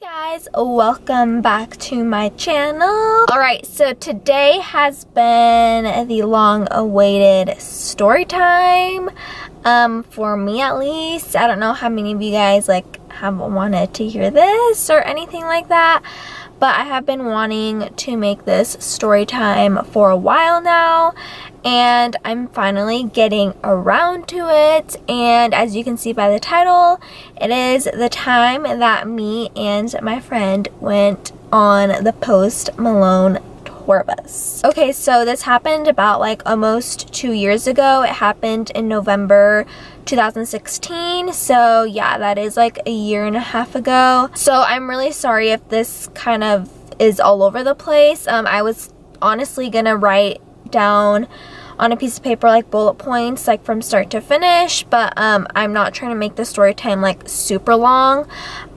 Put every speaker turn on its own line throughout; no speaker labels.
Hey guys, welcome back to my channel. Alright, so today has been the long-awaited story time, for me at least. I don't know how many of you guys have wanted to hear this or anything like that, but I have been wanting to make this story time for a while now, and I'm finally getting around to it. And as you can see by the title, it is the time that me and my friend went on the Post Malone tour bus. Okay, so this happened about almost 2 years ago. It happened in November 2016, so yeah, that is a year and a half ago. So I'm really sorry if this kind of is all over the place. I was honestly gonna write down on a piece of paper bullet points from start to finish, but I'm not trying to make the story time super long.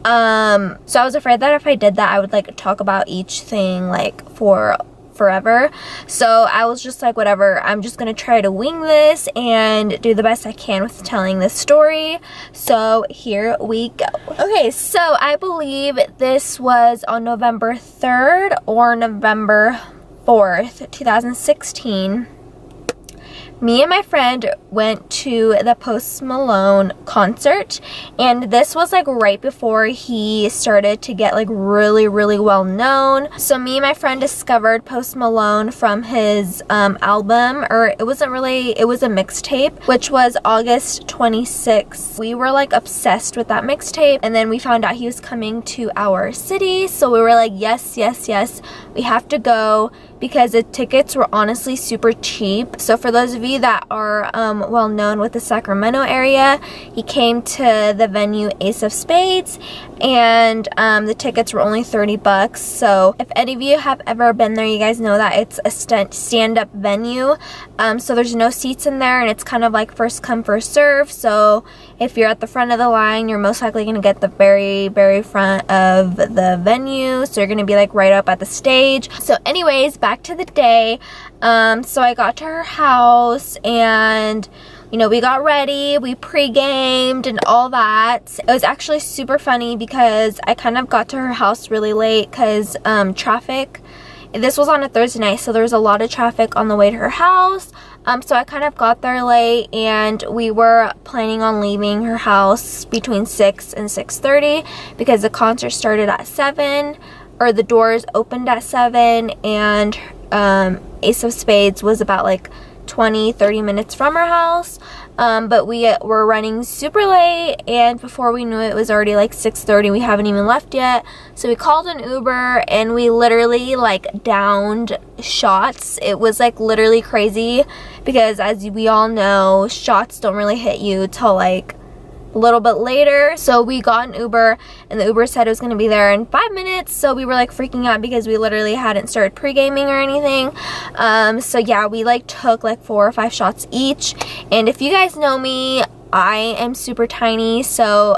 So I was afraid that if I did that, I would talk about each thing for forever. So I was just whatever, I'm just gonna try to wing this and do the best I can with telling this story. So here we go. Okay, so I believe this was on November 3rd or November 4th, 2016. Me and my friend went to the Post Malone concert, and this was right before he started to get really well known. So me and my friend discovered Post Malone from his album, or it was a mixtape, which was August 26th. We were obsessed with that mixtape, and then we found out he was coming to our city, so we were yes, we have to go, because the tickets were honestly super cheap. So for those of you that are well known with the Sacramento area, he came to the venue Ace of Spades, and the tickets were only $30. So if any of you have ever been there, you guys know that it's a stand-up venue. So there's no seats in there, and it's kind of first come first serve. So if you're at the front of the line, you're most likely going to get the very front of the venue, so you're going to be right up at the stage. So anyways, back to the day. So I got to her house, and we got ready, we pre-gamed and all that. It was actually super funny because I kind of got to her house really late because traffic. This was on a Thursday night, so there was a lot of traffic on the way to her house. So I kind of got there late, and we were planning on leaving her house between 6 and 6:30 because the concert started at 7, or the doors opened at 7, and Ace of Spades was about 20-30 minutes from her house. But we were running super late, and before we knew it, it was already 6:30. We haven't even left yet. So we called an Uber, and we literally downed shots. It was literally crazy because, as we all know, shots don't really hit you till a little bit later. So we got an Uber, and the Uber said it was going to be there in 5 minutes. So we were freaking out because we literally hadn't started pre-gaming or anything. So yeah, we took 4 or 5 shots each. And if you guys know me, I am super tiny, so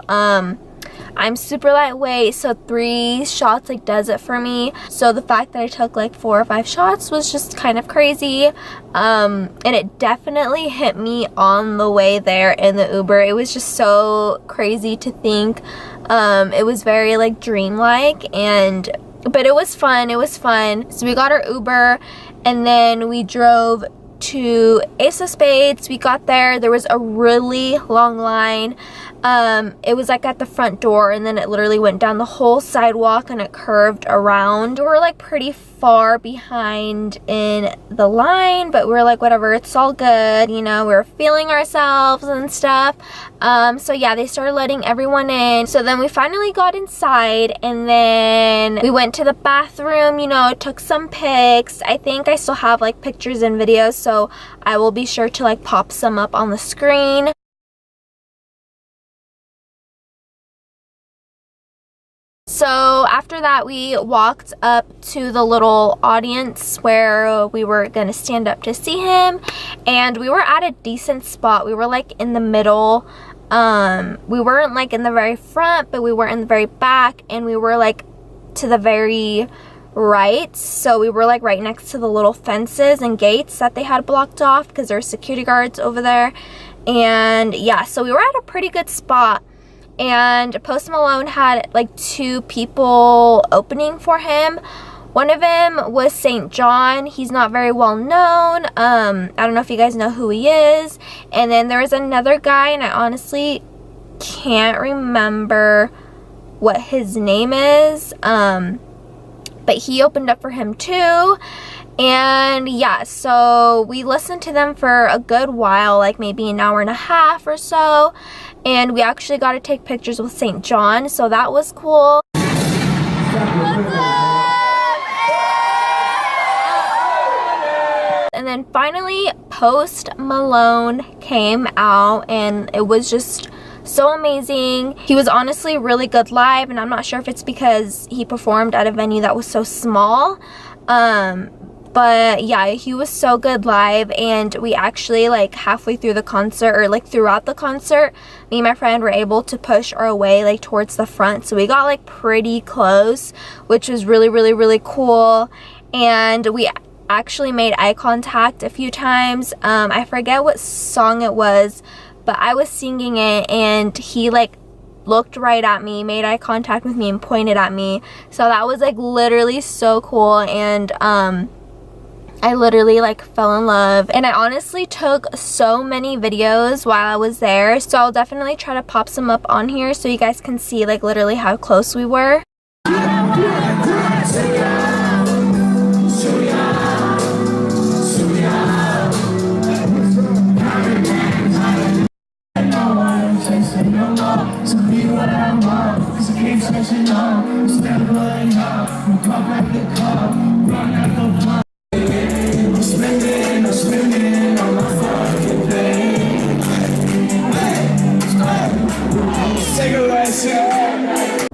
I'm super lightweight, so 3 shots does it for me. So the fact that I took 4 or 5 shots was just kind of crazy. And it definitely hit me on the way there in the Uber. It was just so crazy to think. It was very dreamlike, but it was fun. So we got our Uber, and then we drove to Ace of Spades. We got there was a really long line. It was at the front door, and then it literally went down the whole sidewalk, and it curved around. We were pretty far behind in the line, but we were whatever, it's all good, we were feeling ourselves and stuff. So yeah, they started letting everyone in. So then we finally got inside, and then we went to the bathroom, took some pics. I think I still have pictures and videos, so I will be sure to pop some up on the screen. So after that, we walked up to the little audience where we were going to stand up to see him, and we were at a decent spot. We were in the middle. We weren't in the very front, but we were in the very back, and we were to the very right. So we were right next to the little fences and gates that they had blocked off because there were security guards over there. And yeah, so we were at a pretty good spot. and Post Malone had like 2 people opening for him. One of them was St. John. He's not very well known. I don't know if you guys know who he is. And then there was another guy, and I honestly can't remember what his name is. But he opened up for him too. And yeah, so we listened to them for a good while, like maybe an hour and a half or so. And we actually got to take pictures with St. John, so that was cool. And then finally, Post Malone came out, and it was just so amazing. He was honestly really good live, and I'm not sure if it's because he performed at a venue that was so small. But yeah, he was so good live, and we actually, like, halfway through the concert, or like throughout the concert, me and my friend were able to push our way like towards the front, so we got like pretty close, which was really cool. And we actually made eye contact a few times. I forget what song it was, but I was singing it, and he like looked right at me, made eye contact with me, and pointed at me. So that was like literally so cool. And I literally like fell in love, and I honestly took so many videos while I was there, so I'll definitely try to pop some up on here so you guys can see like literally how close we were.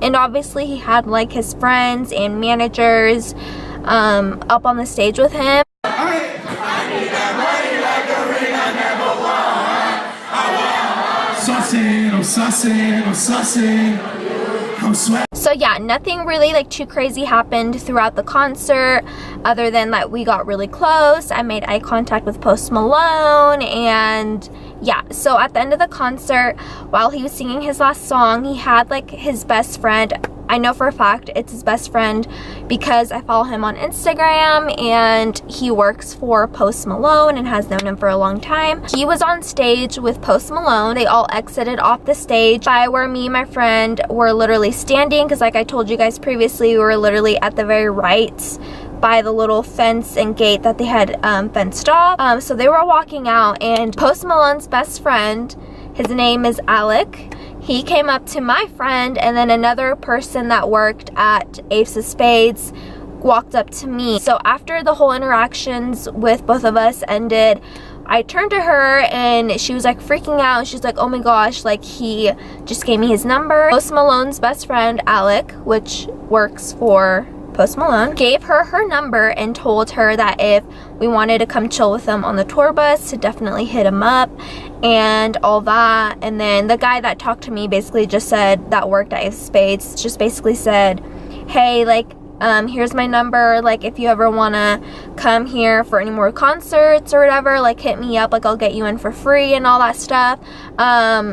And obviously he had like his friends and managers up on the stage with him. So yeah, nothing really like too crazy happened throughout the concert, other than that we got really close. I made eye contact with Post Malone, and yeah, so at the end of the concert, while he was singing his last song, he had like his best friend. I know for a fact it's his best friend because I follow him on Instagram, and he works for Post Malone and has known him for a long time. He was on stage with Post Malone. They all exited off the stage by where me and my friend were literally standing, because like I told you guys previously, we were literally at the very right by the little fence and gate that they had fenced off. So they were walking out, and Post Malone's best friend, his name is Alec, he came up to my friend, and then another person that worked at Ace of Spades walked up to me. So after the whole interactions with both of us ended, I turned to her, and she was like freaking out. She's like, oh my gosh, like he just gave me his number. Post Malone's best friend, Alec, which works for Post Malone, gave her her number and told her that if we wanted to come chill with them on the tour bus, to definitely hit him up and all that. And then the guy that talked to me basically just said, that worked at Ace of Spades, just basically said, hey, like here's my number, like if you ever want to come here for any more concerts or whatever, like hit me up, like I'll get you in for free and all that stuff.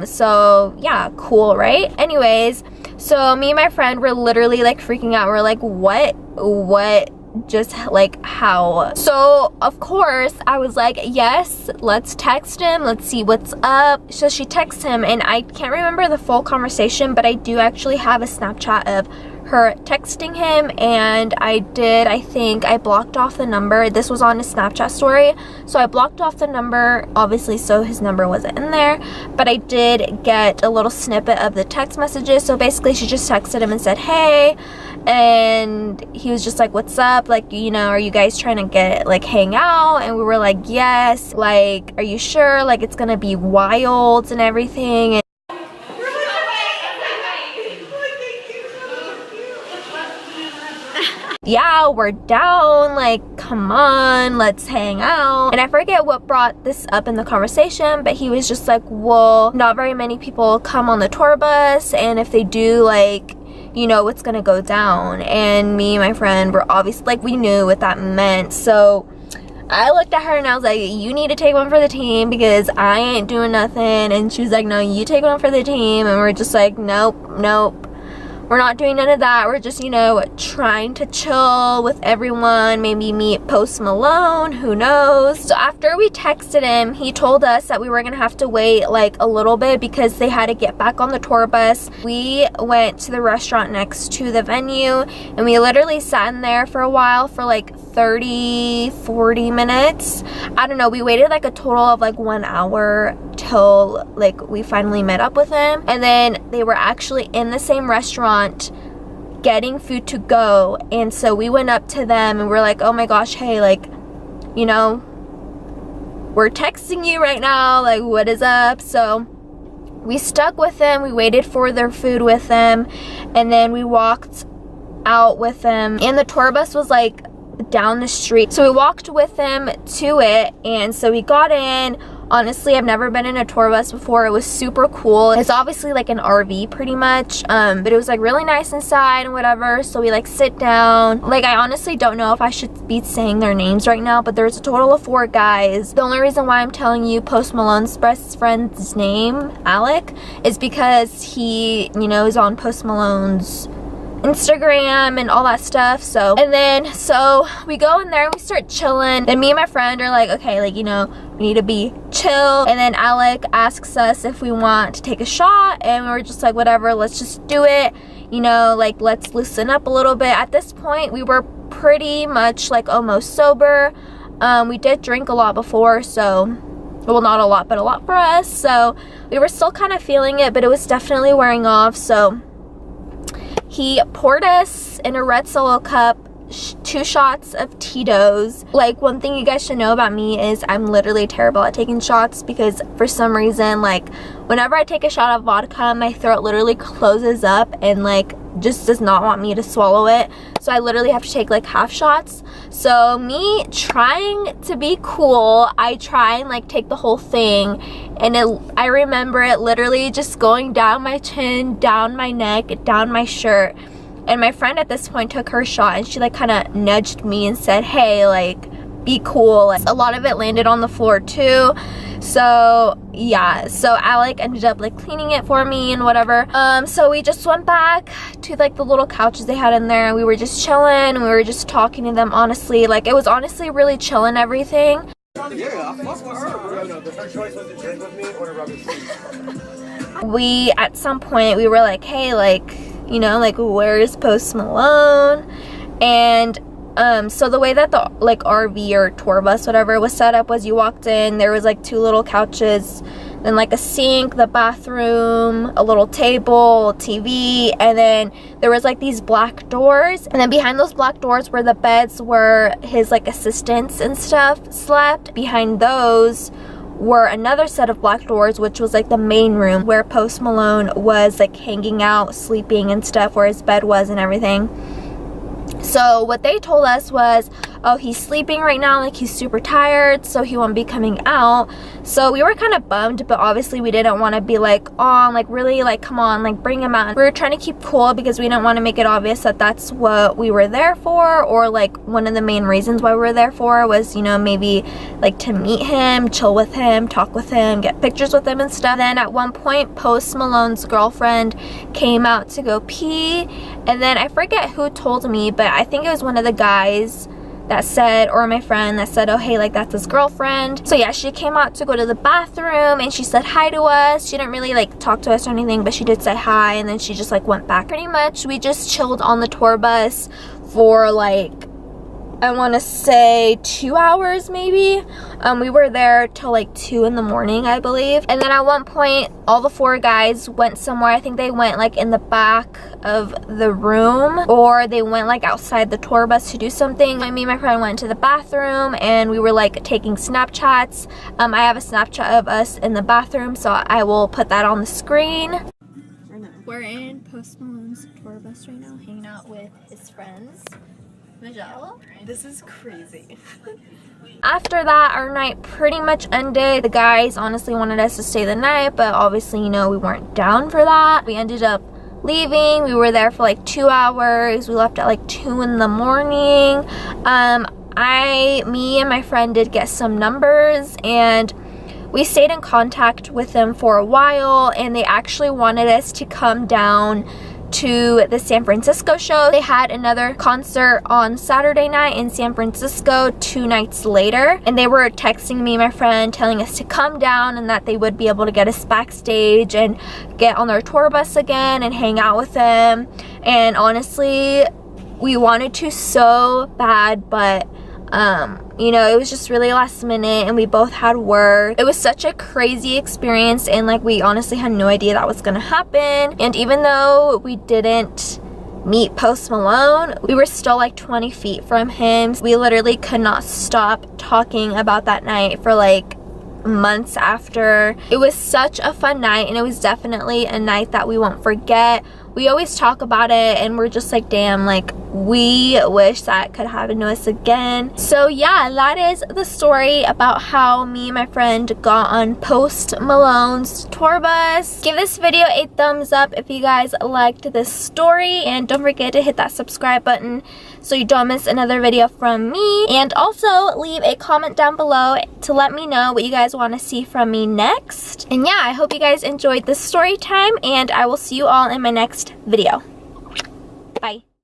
So yeah, cool, right? Anyways, so me and my friend were literally like freaking out. We're like, what just like how? So of course I was like, yes, let's text him, let's see what's up. So she texts him, and I can't remember the full conversation, but I do actually have a Snapchat of her texting him, and I think I blocked off the number. This was on a Snapchat story, so I blocked off the number, obviously, so his number wasn't in there, but I did get a little snippet of the text messages. So basically she just texted him and said, hey, and he was just like, what's up, like, you know, are you guys trying to get like hang out? And we were like, yes, like, are you sure, like it's gonna be wild and everything? And yeah, we're down, like come on, let's hang out. And I forget what brought this up in the conversation, but he was just like, well, not very many people come on the tour bus, and if they do, like, you know what's gonna go down. And me and my friend were obviously like, we knew what that meant. So I looked at her and I was like, you need to take one for the team because I ain't doing nothing. And she was like, no, you take one for the team. And we're just like, nope, we're not doing none of that. We're just, you know, trying to chill with everyone, maybe meet Post Malone, who knows. So after we texted him, he told us that we were gonna have to wait like a little bit because they had to get back on the tour bus. We went to the restaurant next to the venue and we literally sat in there for a while, for like 30-40 minutes. I don't know, we waited like a total of like 1 hour till like we finally met up with him. And then they were actually in the same restaurant getting food to go, and so we went up to them and we're like, oh my gosh, hey, like, you know, we're texting you right now, like, what is up? So we stuck with them, we waited for their food with them, and then we walked out with them, and the tour bus was like down the street, so we walked with them to it. And so we got in. Honestly, I've never been in a tour bus before. It was super cool. It's obviously like an RV pretty much, but it was like really nice inside and whatever. So we like sit down. Like, I honestly don't know if I should be saying their names right now, but there's a total of 4 guys. The only reason why I'm telling you Post Malone's best friend's name, Alec, is because he, you know, is on Post Malone's Instagram and all that stuff. So, and then so we go in there and we start chilling, and me and my friend are like, okay, like, you know, we need to be chill. And then Alec asks us if we want to take a shot, and we're just like, whatever, let's just do it, you know, like, let's loosen up a little bit. At this point we were pretty much like almost sober. We did drink a lot before, so, well, not a lot, but a lot for us, so we were still kind of feeling it, but it was definitely wearing off. So he poured us in a red Solo cup 2 shots of Tito's. Like, one thing you guys should know about me is I'm literally terrible at taking shots, because for some reason, like, whenever I take a shot of vodka, my throat literally closes up and like just does not want me to swallow it. So I literally have to take like half shots. So me trying to be cool, I try and like take the whole thing, and I remember it literally just going down my chin, down my neck, down my shirt. And my friend at this point took her shot, and she like kind of nudged me and said, hey, like, be cool. A lot of it landed on the floor too. So yeah, so Alec ended up like cleaning it for me and whatever. So we just went back to like the little couches they had in there, and we were just chilling, and we were just talking to them. Honestly, like, it was honestly really chill and everything. We, at some point, we were like, hey, like, you know, like, where's Post Malone? And so the way that the like RV or tour bus, whatever, was set up was you walked in, there was like 2 little couches, then like a sink, the bathroom, a little table, TV, and then there was like these black doors, and then behind those black doors were the beds where his like assistants and stuff slept. Behind those were another set of black doors, which was like the main room where Post Malone was like hanging out, sleeping and stuff, where his bed was and everything. So what they told us was, oh, he's sleeping right now, like he's super tired, so he won't be coming out. So we were kind of bummed, but obviously we didn't want to be like, oh, like, really, like, come on, like, bring him out. We were trying to keep cool because we didn't want to make it obvious that that's what we were there for, or like one of the main reasons why we were there for was, you know, maybe like to meet him, chill with him, talk with him, get pictures with him and stuff. Then at one point Post Malone's girlfriend came out to go pee, and then I forget who told me, but I think it was one of the guys that said, or my friend that said, oh, hey, like, that's his girlfriend. So yeah, she came out to go to the bathroom, and she said hi to us. She didn't really like talk to us or anything, but she did say hi, and then she just like went back. Pretty much we just chilled on the tour bus for like, I want to say 2 hours maybe. We were there till like 2 in the morning, I believe. And then at one point all the 4 guys went somewhere. I think they went like in the back of the room, or they went like outside the tour bus to do something. Me and my friend went to the bathroom, and we were like taking Snapchats. I have a Snapchat of us in the bathroom, so I will put that on the screen. We're in Post Malone's tour bus right now, hanging out with his friends. Michelle?
This is crazy.
After that, our night pretty much ended. The guys honestly wanted us to stay the night, but obviously, you know, we weren't down for that. We ended up leaving. We were there for like 2 hours. We left at like 2 in the morning. me and my friend did get some numbers, and we stayed in contact with them for a while, and they actually wanted us to come down to the San Francisco show. They had another concert on Saturday night in San Francisco 2 nights later, and they were texting me and my friend telling us to come down and that they would be able to get us backstage and get on their tour bus again and hang out with them. And honestly, we wanted to so bad, but you know, it was just really last minute and we both had work. It was such a crazy experience, and like we honestly had no idea that was gonna happen. And even though we didn't meet Post Malone, we were still like 20 feet from him. We literally could not stop talking about that night for like months after. It was such a fun night, and it was definitely a night that we won't forget. We always talk about it and we're just like, damn, like we wish that could happen to us again. So yeah, that is the story about how me and my friend got on Post Malone's tour bus. Give this video a thumbs up if you guys liked this story, and don't forget to hit that subscribe button so you don't miss another video from me. And also leave a comment down below to let me know what you guys want to see from me next. And yeah, I hope you guys enjoyed this story time, and I will see you all in my next video. Bye.